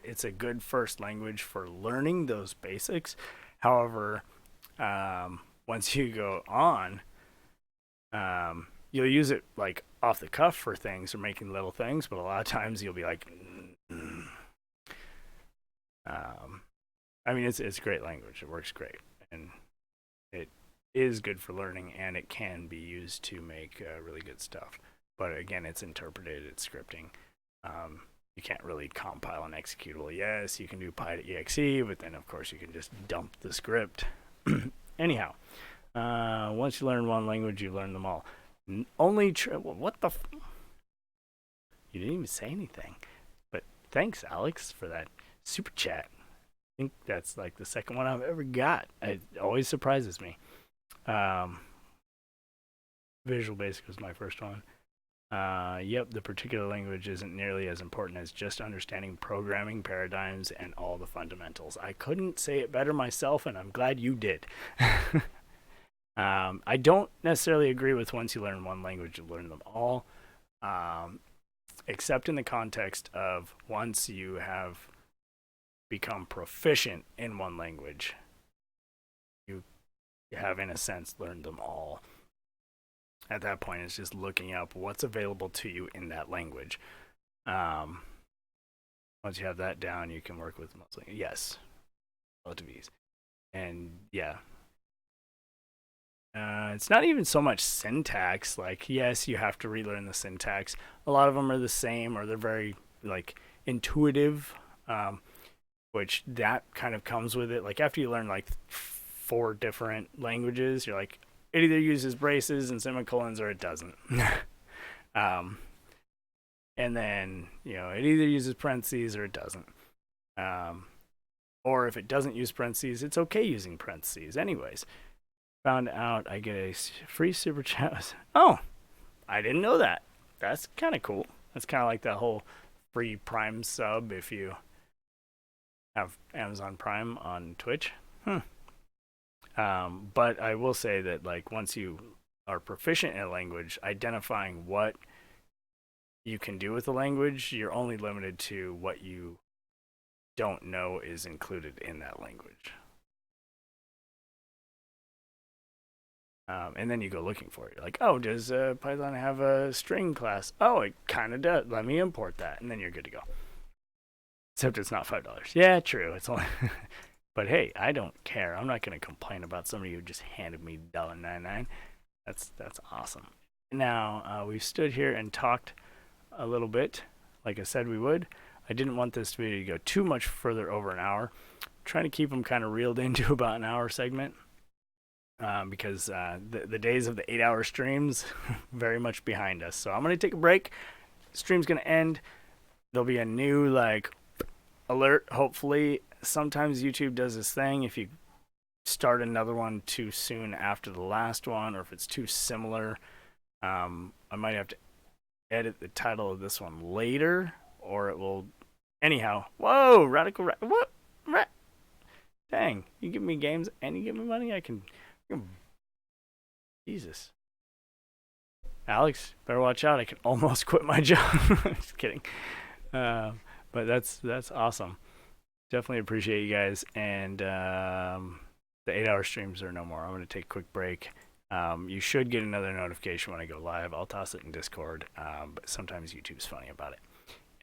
It's a good first language for learning those basics. However, once you go on, you'll use it off the cuff for things or making little things, but a lot of times you'll be like, it's a great language. It works great, and it is good for learning, and it can be used to make really good stuff. But again, it's interpreted, it's scripting. You can't really compile an executable. Yes, you can do py.exe, but then of course you can just dump the script. Anyhow, once you learn one language, you learn them all. What the? You didn't even say anything. But thanks, Alex, for that super chat. I think that's the second one I've ever got. It always surprises me. Visual Basic was my first one. Yep, the particular language isn't nearly as important as just understanding programming paradigms and all the fundamentals. I couldn't say it better myself, and I'm glad you did. I don't necessarily agree with once you learn one language, you learn them all, except in the context of once you have become proficient in one language, you have, in a sense, learned them all. At that point, it's just looking up what's available to you in that language. Once you have that down, you can work with most languages. Yes, relative ease. And yeah, it's not even so much syntax. Yes, you have to relearn the syntax. A lot of them are the same, or they're very intuitive. which that kind of comes with it. Like after you learn like 4 different languages, you're like, it either uses braces and semicolons or it doesn't. um, and then, you know, it either uses parentheses or it doesn't. Or if it doesn't use parentheses, it's okay using parentheses. Anyways, found out I get a free super chat. Oh, I didn't know that. That's kind of cool. That's kind of like that whole free Prime sub if you have Amazon Prime on Twitch. But I will say that, like, once you are proficient in a language, identifying what you can do with the language, you're only limited to what you don't know is included in that language. And then you go looking for it. You're like, oh, does Python have a string class? Oh, it kind of does. Let me import that, and then you're good to go. Except it's not $5. Yeah, true. It's only. But hey, I don't care. I'm not gonna complain about somebody who just handed me $1.99. That's awesome. Now we've stood here and talked a little bit, like I said we would. I didn't want this video to go too much further over an hour. I'm trying to keep them kind of reeled into about an hour segment. Because the days of the 8-hour streams very much behind us. So I'm going to take a break. Stream's going to end. There'll be a new like alert, hopefully. Sometimes YouTube does this thing if you start another one too soon after the last one, or if it's too similar. I might have to edit the title of this one later, or it will. Anyhow, whoa, what? Dang, you give me games and you give me money, I can. Jesus. Alex, better watch out. I can almost quit my job. Just kidding. But that's awesome. Definitely appreciate you guys. And the 8-hour streams are no more. I'm going to take a quick break. You should get another notification when I go live. I'll toss it in Discord. But sometimes YouTube's funny about it.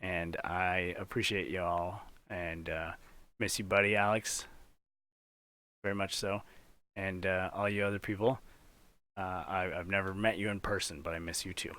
And I appreciate y'all. And miss you, buddy, Alex. Very much so. And all you other people, I've never met you in person, but I miss you too.